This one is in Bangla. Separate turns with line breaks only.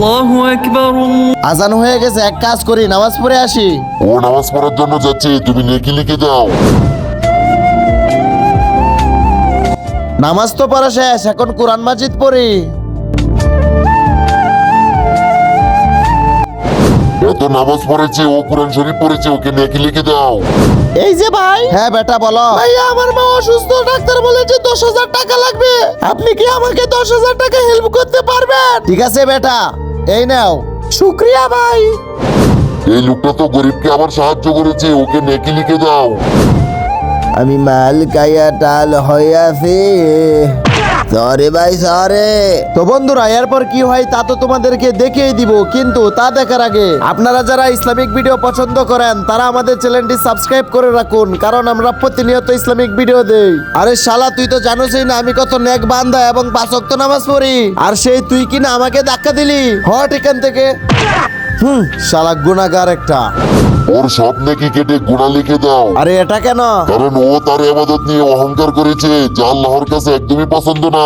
আল্লাহু আকবার।
আজান হয়ে গেছে, এক কাজ করি, নামাজ পড়ে আসি।
ও নামাজ পড়ার জন্য যাচ্ছে, তুমি নেকি লিখে দাও।
নামাজ তো পড়া শেষ, এখন কোরআন মাজিদ পড়ি।
এত নামাজ পড়েছে, ও কোরআন শরীফ পড়েছে, ওকে নেকি লিখে দাও।
এই যে ভাই। হ্যাঁ বেটা বলো। ভাইয়া আমার মা অসুস্থ, ডাক্তার বলেছে 10,000 টাকা লাগবে। আপনি কি আমাকে 10,000 টাকা হেল্প করতে পারবেন? ঠিক আছে বেটা, এই নাও। শুক্রিয়া ভাই।
এই লোকটা তো গরিবকে আবার সাহায্য করেছে, ওকে নেকি লিখে দাও।
আমি মাল কাইয়া টাল হইয়াছি। সরি ভাই, সরি। তো বন্ধুরা, এরপর কি হয় তা তো তোমাদেরকে দেখিয়ে দিব, কিন্তু তা দেখার আগে আপনারা যারা ইসলামিক ভিডিও পছন্দ করেন তারা আমাদের চ্যানেলটি সাবস্ক্রাইব করে রাখুন, কারণ আমরা প্রতিনিয়ত ইসলামিক ভিডিও দেই। আরে শালা, তুই তো জানোসই না আমি কত নেক বান্দা এবং 5 ওয়াক্ত নামাজ পড়ি, আর সেই তুই কিনা আমাকে ধাক্কা দিলি। হট এখান থেকে। শালা গুনাহগার একটা।
ওর সব নেকি কেটে গুনাহ লিখে দাও।
আরে এটা কেন?
কারণ ও তার ইবাদত নিয়ে অহংকার করেছে, যা আল্লাহর কাছে একদমই পছন্দ না।